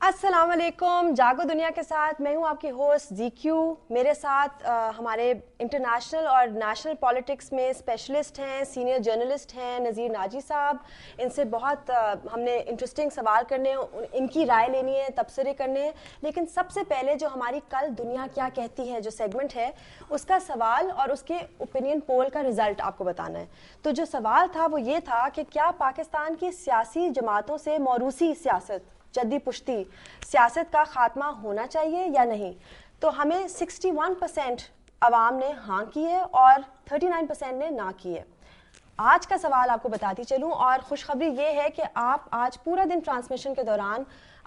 السلام علیکم، جاگو دنیا کے ساتھ میں ہوں آپ کی ہوسٹ زی کیو. میرے ساتھ ہمارے انٹرنیشنل اور نیشنل پالیٹکس میں اسپیشلسٹ ہیں، سینئر جرنلسٹ ہیں نذیر ناجی صاحب. ان سے بہت ہم نے انٹرسٹنگ سوال کرنے ہیں، ان کی رائے لینی ہے، تبصرے کرنے ہیں. لیکن سب سے پہلے جو ہماری کل دنیا کیا کہتی ہے جو سیگمنٹ ہے، اس کا سوال اور اس کے اوپینین پول کا رزلٹ آپ کو بتانا ہے. تو جو سوال تھا وہ یہ تھا کہ کیا پاکستان کی سیاسی جماعتوں سے موروثی سیاست، جدی پشتی سیاست کا خاتمہ ہونا چاہیے یا نہیں؟ تو ہمیں 61% عوام نے ہاں کی ہے اور 39% نے نہ کی ہے. آج کا سوال آپ کو بتاتی چلوں، اور خوشخبری یہ ہے کہ آپ آج پورا دن ٹرانسمیشن کے دوران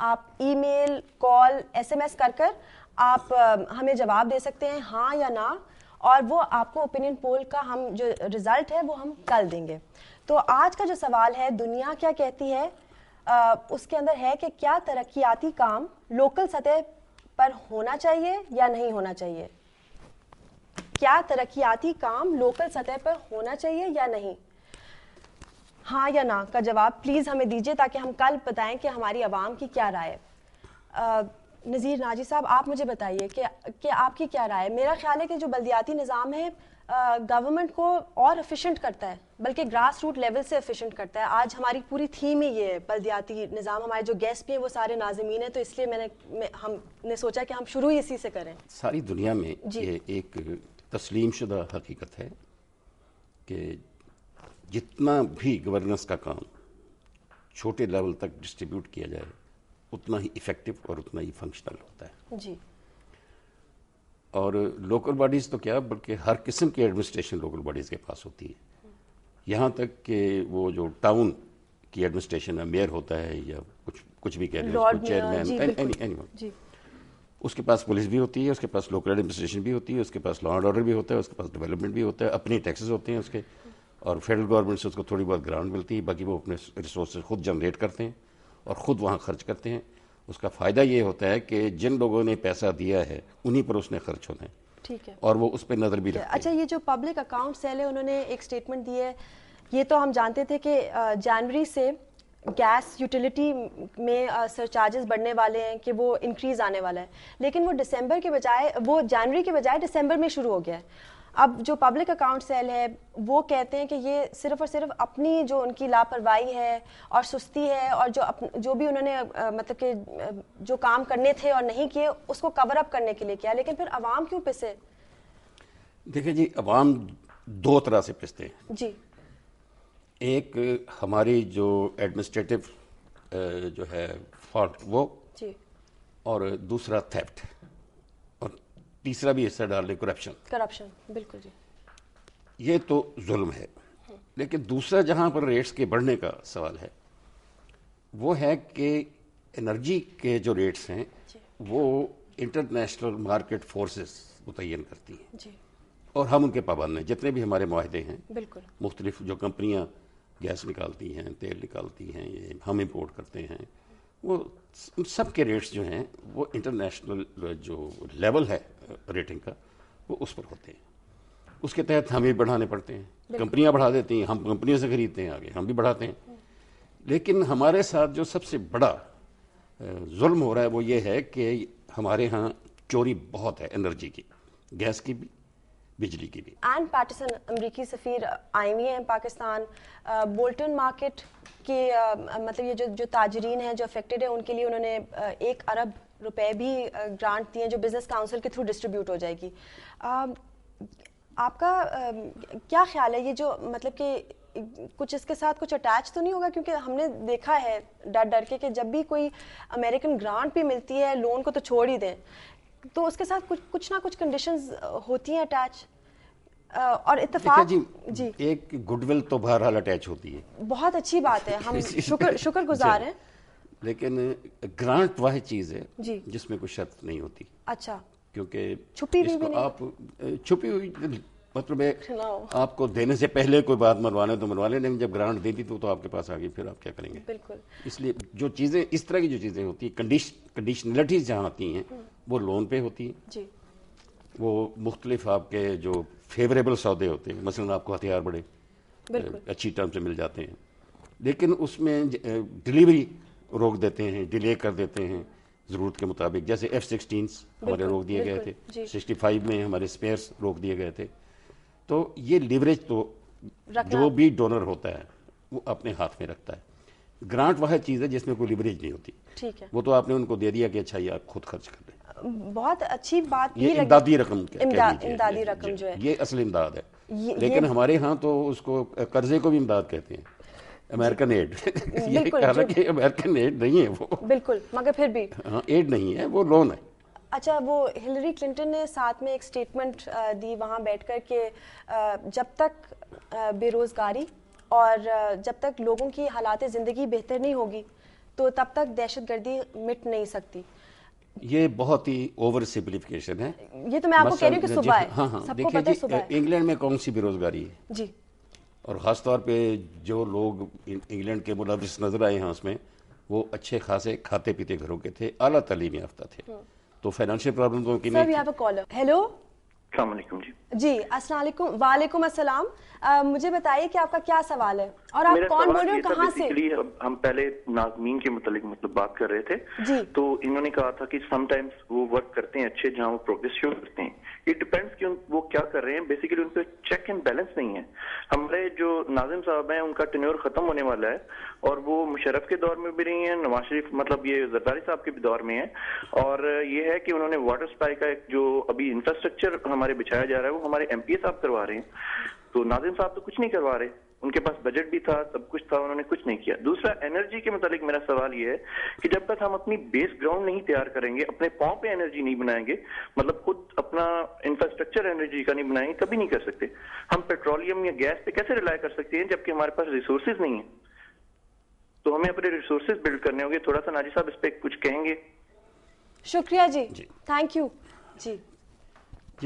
آپ ای میل، کال، ایس ایم ایس کر آپ ہمیں جواب دے سکتے ہیں ہاں یا نہ، اور وہ آپ کو اوپینین پول کا ہم جو رزلٹ ہے وہ ہم کل دیں گے. تو آج کا جو سوال ہے دنیا کیا کہتی ہے، اس کے اندر ہے کہ کیا ترقیاتی کام لوکل سطح پر ہونا چاہیے یا نہیں ہونا چاہیے؟ کیا ترقیاتی کام لوکل سطح پر ہونا چاہیے یا نہیں؟ ہاں یا نہ کا جواب پلیز ہمیں دیجیے تاکہ ہم کل بتائیں کہ ہماری عوام کی کیا رائے ہے. نذیر ناجی صاحب، آپ مجھے بتائیے کہ آپ کی کیا رائے ہے. میرا خیال ہے کہ جو بلدیاتی نظام ہے گورنمنٹ کو اور ایفیشینٹ کرتا ہے، بلکہ گراس روٹ لیول سے ایفیشینٹ کرتا ہے. آج ہماری پوری تھیم ہی یہ ہے بلدیاتی نظام. ہمارے جو گیسٹ بھی ہیں وہ سارے ناظمین ہیں، تو اس لیے ہم نے سوچا کہ ہم شروع ہی اسی سے کریں. ساری دنیا میں یہ ایک تسلیم شدہ حقیقت ہے کہ جتنا بھی گورننس کا کام چھوٹے لیول تک ڈسٹریبیوٹ کیا جائے اتنا ہی ایفیکٹو اور اتنا ہی فنکشنل ہوتا ہے. جی. اور لوکل باڈیز تو کیا بلکہ ہر قسم کی ایڈمنسٹریشن لوکل باڈیز کے پاس ہوتی ہے. یہاں تک کہ وہ جو ٹاؤن کی ایڈمنسٹریشن ہے، میئر ہوتا ہے یا کچھ بھی کہہ رہے ہیں، چیئرمین، اس کے پاس پولیس بھی ہوتی ہے، اس کے پاس لوکل ایڈمنسٹریشن بھی ہوتی ہے، اس کے پاس لا اینڈ آرڈر بھی ہوتا ہے، اس کے پاس ڈیولپمنٹ بھی ہوتا ہے، اپنے ٹیکسز ہوتے ہیں اس کے، اور فیڈرل گورنمنٹ سے اس کو تھوڑی بہت گرانٹ ملتی ہے. باقی وہ اپنے ریسورسز خود جنریٹ کرتے ہیں اور خود وہاں خرچ کرتے ہیں. اس کا فائدہ یہ ہوتا ہے کہ جن لوگوں نے پیسہ دیا ہے انہی پر اس نے خرچ ہونا ہے. ٹھیک ہے. اور وہ اس پہ نظر بھی رکھتے ہیں. اچھا، یہ جو پبلک اکاؤنٹ سیل ہے انہوں نے ایک سٹیٹمنٹ دی ہے. یہ تو ہم جانتے تھے کہ جنوری سے گیس یوٹیلیٹی میں سرچارجز بڑھنے والے ہیں، کہ وہ انکریز آنے والا ہے، لیکن وہ دسمبر کے بجائے، وہ جنوری کے بجائے دسمبر میں شروع ہو گیا ہے. اب جو پبلک اکاؤنٹ سیل ہے وہ کہتے ہیں کہ یہ صرف اور صرف اپنی جو ان کی لاپرواہی ہے اور سستی ہے، اور جو بھی انہوں نے مطلب کہ جو کام کرنے تھے اور نہیں کیے اس کو کور اپ کرنے کے لیے کیا. لیکن پھر عوام کیوں پسے؟ دیکھیں جی، عوام دو طرح سے پستے ہیں. جی. ایک ہماری جو ایڈمنسٹریٹو جو ہے فالٹ وہ، جی. اور دوسرا تھیفٹ، اور تیسرا بھی حصہ ڈال لیں کرپشن. بالکل جی. یہ تو ظلم ہے. لیکن دوسرا جہاں پر ریٹس کے بڑھنے کا سوال ہے وہ ہے کہ انرجی کے جو ریٹس ہیں وہ انٹرنیشنل مارکیٹ فورسز متعین کرتی ہیں. جی. اور ہم ان کے پابند ہیں. جتنے بھی ہمارے معاہدے ہیں، بالکل مختلف جو کمپنیاں گیس نکالتی ہیں، تیل نکالتی ہیں، یہ ہم امپورٹ کرتے ہیں، وہ سب کے ریٹس جو ہیں وہ انٹرنیشنل جو لیول ہے ریٹنگ کا وہ اس پر ہوتے ہیں. اس کے تحت ہمیں بڑھانے پڑتے ہیں. کمپنیاں بڑھا دیتی ہیں، ہم کمپنیوں سے خریدتے ہیں، آگے ہم بھی بڑھاتے ہیں. لیکن ہمارے ساتھ جو سب سے بڑا ظلم ہو رہا ہے وہ یہ ہے کہ ہمارے ہاں چوری بہت ہے، انرجی کی، گیس کی بھی، بجلی کی بھی. اینڈ پیٹرسن امریکی سفیر آئی ہوئی ہیں پاکستان. بولٹن مارکیٹ کے مطلب یہ جو تاجرین ہیں جو افیکٹڈ ہیں ان کے لیے انہوں نے 1 ارب روپے بھی گرانٹ دیے ہیں جو بزنس کاؤنسل کے تھرو ڈسٹریبیوٹ ہو جائے گی. آپ کا کیا خیال ہے یہ جو مطلب کہ کچھ اس کے ساتھ کچھ اٹیچ تو نہیں ہوگا؟ کیونکہ ہم نے دیکھا ہے ڈر کے کہ جب بھی کوئی امریکن گرانٹ بھی ملتی ہے، لون کو تو چھوڑ ہی دیں، تو اس کے ساتھ کچھ نہ کچھ کنڈیشنز ہوتی ہیں اٹیچ. اور اتفاق جی ایک گڈ ول تو بہرحال اٹیچ ہوتی ہے، بہت اچھی بات ہے، ہم شکر گزار ہیں. لیکن گرانٹ واحد چیز ہے جی جس میں کوئی شرط نہیں ہوتی. اچھا. کیونکہ چھپی اس بھی کو نہیں، آپ چھپی ہوئی مطلب ہے آپ کو دینے سے پہلے کوئی بات منوانے تو منوا لیں، لیکن جب گرانٹ دے دی تو آپ کے پاس آ گئی، پھر آپ کیا کریں گے؟ بالکل. اس لیے جو چیزیں اس طرح کی جو چیزیں ہوتی ہیں، کنڈیشنلٹیز جہاں آتی ہیں وہ لون پہ ہوتی ہیں. جی. وہ مختلف آپ کے جو فیوریبل سودے ہوتے ہیں، مثلا آپ کو ہتھیار بڑے اچھی ٹرم سے مل جاتے ہیں، لیکن اس میں ڈلیوری روک دیتے ہیں، ڈیلے کر دیتے ہیں، ضرورت کے مطابق. جیسے F-16 ہمارے روک دیے گئے تھے, 65 میں ہمارے اسپیئرس روک دیے گئے تھے. تو یہ لیوریج تو جو بھی ڈونر ہوتا ہے وہ اپنے ہاتھ میں رکھتا ہے. گرانٹ واحد چیز ہے جس میں کوئی لیوریج نہیں ہوتی. ٹھیک ہے, وہ تو آپ نے ان کو دے دیا کہ اچھا یہ آپ خود خرچ کر لیں. بہت اچھی بات یہ امدادی رقم, امدادی رقم جو ہے یہ اصل امداد ہے. لیکن ہمارے ہاں تو اس کو قرضے کو بھی امداد کہتے ہیں, امریکن ایڈ. یہ کہا کہ امریکن ایڈ نہیں ہے وہ, بالکل, مگر پھر بھی ہاں ایڈ نہیں ہے, وہ لون ہے. اچھا, وہ ہلری کلنٹن نے ساتھ میں ایک سٹیٹمنٹ دی وہاں بیٹھ کر کہ جب تک بے روزگاری اور جب تک لوگوں کی حالات زندگی بہتر نہیں ہوگی تو تب تک دہشت گردی مٹ نہیں سکتی. یہ بہت ہی اوور سمپلیفیکیشن ہے. یہ تو میں آپ کو کہہ رہی ہوں کہ صبح ہے. ہاں سب کو پتہ ہے صبح ہے. انگلینڈ میں کون سی بے روزگاری ہے جی, اور خاص طور پہ جو لوگ انگلینڈ کے ملوث نظر آئے ہیں اس میں وہ اچھے خاصے کھاتے پیتے گھروں کے تھے, اعلیٰ تعلیم یافتہ تھے. تو فائنینشیل پرابلم تو کی نہیں. ہیلو, السلام علیکم. جی السلام علیکم. وعلیکم السلام. مجھے بتائیے کہ آپ کا کیا سوال ہے اور آپ کون بول رہے ہو, کہاں سے؟ ہم پہلے ناظمین کے متعلق مطلب بات کر رہے تھے جی, تو انہوں نے کہا تھا کہ سم ٹائمز وہ ورک کرتے ہیں اچھے جہاں وہ پروگریس شو کرتے ہیں. اٹ ڈپینڈس کہ وہ کیا کر رہے ہیں. بیسیکلی ان پہ چیک اینڈ بیلنس نہیں ہے. ہمارے جو ناظم صاحب ہیں ان کا ٹینیور ختم ہونے والا ہے اور وہ مشرف کے دور میں بھی رہی ہیں, نواز شریف مطلب یہ زرداری صاحب کے بھی دور میں ہیں. اور یہ ہے کہ انہوں نے واٹر سپلائی کا ایک جو ابھی انفراسٹرکچر ہمارے بچھایا جا رہا ہے وہ ہمارے ایم پی صاحب کروا رہے ہیں. تو ناظم صاحب تو کچھ نہیں کروا رہے, ان کے پاس بجٹ بھی تھا, سب کچھ تھا, انہوں نے کچھ نہیں کیا. دوسرا, انرجی کے متعلق میرا سوال یہ ہے کہ جب تک ہم اپنی بیس گراؤنڈ نہیں تیار کریں گے, اپنے پاؤں پہ انرجی نہیں بنائیں گے, مطلب خود اپنا انفراسٹرکچر انرجی کا نہیں بنائیں گے, کبھی نہیں کر سکتے. ہم پیٹرولیم یا گیس پہ کیسے ریلائی کر سکتے ہیں جبکہ ہمارے پاس ریسورسز نہیں ہیں؟ تو ہمیں اپنے ریسورسز بلڈ کرنے ہوں گے. تھوڑا سا ناجی صاحب اس پہ کچھ کہیں گے؟ شکریہ جی, تھینک یو. جی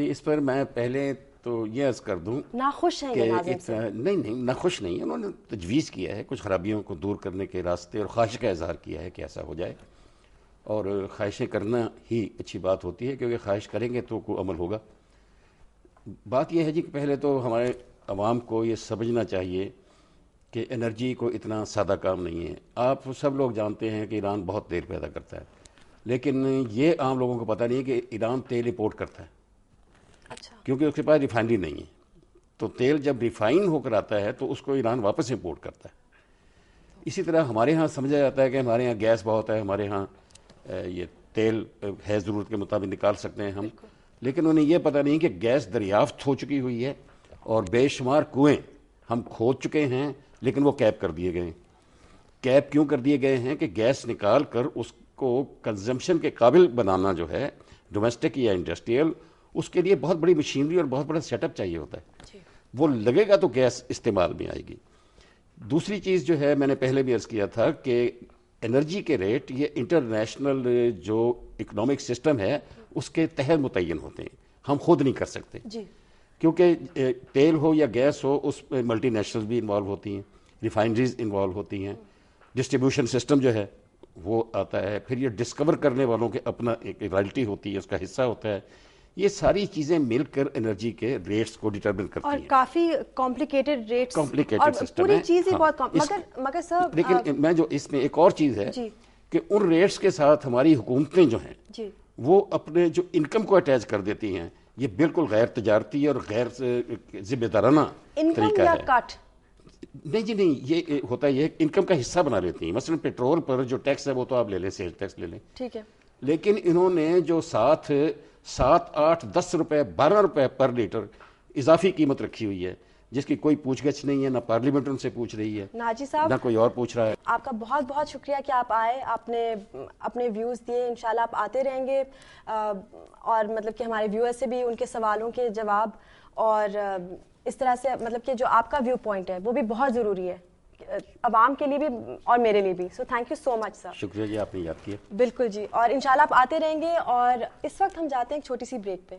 اس پر میں پہلے تو یہ عرض کر دوں ناخوش ہیں یہ ناظم سے. نہیں ناخوش نہیں, انہوں نے تجویز کیا ہے کچھ خرابیوں کو دور کرنے کے راستے اور خواہش کا اظہار کیا ہے کہ ایسا ہو جائے. اور خواہشیں کرنا ہی اچھی بات ہوتی ہے کیونکہ خواہش کریں گے تو کوئی عمل ہوگا. بات یہ ہے جی کہ پہلے تو ہمارے عوام کو یہ سمجھنا چاہیے کہ انرجی کو اتنا سادہ کام نہیں ہے. آپ سب لوگ جانتے ہیں کہ ایران بہت تیل پیدا کرتا ہے, لیکن یہ عام لوگوں کو پتہ نہیں ہے کہ ایران تیل امپورٹ کرتا ہے. اچھا, کیونکہ اس کے پاس ریفائنری نہیں ہے. تو تیل جب ریفائن ہو کر آتا ہے تو اس کو ایران واپس امپورٹ کرتا ہے. اسی طرح ہمارے ہاں سمجھا جاتا ہے کہ ہمارے ہاں گیس بہت ہے, ہمارے ہاں یہ تیل ہے ضرورت کے مطابق نکال سکتے ہیں ہم, لیکن انہیں یہ پتہ نہیں کہ گیس دریافت ہو چکی ہوئی ہے اور بے شمار کنویں ہم کھود چکے ہیں لیکن وہ کیپ کر دیے گئے ہیں. کیپ کیوں کر دیے گئے ہیں کہ گیس نکال کر اس کو کنزمپشن کے قابل بنانا جو ہے ڈومیسٹک یا انڈسٹریل, اس کے لیے بہت بڑی مشینری اور بہت بڑا سیٹ اپ چاہیے ہوتا ہے. وہ لگے گا تو گیس استعمال میں آئے گی. دوسری چیز جو ہے میں نے پہلے بھی عرض کیا تھا کہ انرجی کے ریٹ یہ انٹرنیشنل جو اکنامک سسٹم ہے اس کے تحت متعین ہوتے ہیں, ہم خود نہیں کر سکتے. کیونکہ تیل ہو یا گیس ہو اس میں ملٹی نیشنل بھی انوالو ہوتی ہیں, ریفائنریز انوالو ہوتی ہیں, ڈسٹریبیوشن سسٹم جو ہے وہ آتا ہے, پھر یہ ڈسکور کرنے والوں کے اپنا ایک رائلٹی ہوتی ہے, اس کا حصہ ہوتا ہے. یہ ساری چیزیں مل کر انرجی کے ریٹس کو ڈیٹرمن کرتی ہیں. اور کافی کمپلیکیٹڈ ریٹس, پوری چیز ہی بہت مگر سر لیکن میں جو اس میں ایک اور چیز ہے کہ ان ریٹس کے ساتھ ہماری حکومتیں جو ہیں وہ اپنے جو انکم کو اٹیچ کر دیتی ہیں. یہ بالکل غیر تجارتی اور غیر ذمہ دارانہ طریقہ ہے. نہیں جی نہیں, یہ ہوتا ہے یہ انکم کا حصہ بنا لیتی ہیں. مثلا پیٹرول پر جو ٹیکس ہے وہ تو آپ لے لیں, سیل ٹیکس لے لیں, ٹھیک ہے, لیکن انہوں نے جو 7 8 10 روپے 12 روپے پر لیٹر اضافی قیمت رکھی ہوئی ہے جس کی کوئی پوچھ گچھ نہیں ہے, نہ پارلیمنٹ ان سے پوچھ رہی ہے, ناجی صاحب نہ کوئی اور پوچھ رہا ہے. آپ کا بہت بہت شکریہ کہ آپ آئے, آپ نے اپنے ویوز دیے. انشاءاللہ آپ آتے رہیں گے اور مطلب کہ ہمارے ویورز سے بھی ان کے سوالوں کے جواب, اور اس طرح سے مطلب کہ جو آپ کا ویو پوائنٹ ہے وہ بھی بہت ضروری ہے عوام کے لیے بھی اور میرے لیے بھی. سو تھینک یو سو مچ سر. شکریہ جی, آپ نے یاد کیا. بالکل جی, اور انشاءاللہ آپ آتے رہیں گے. اور اس وقت ہم جاتے ہیں ایک چھوٹی سی بریک پہ.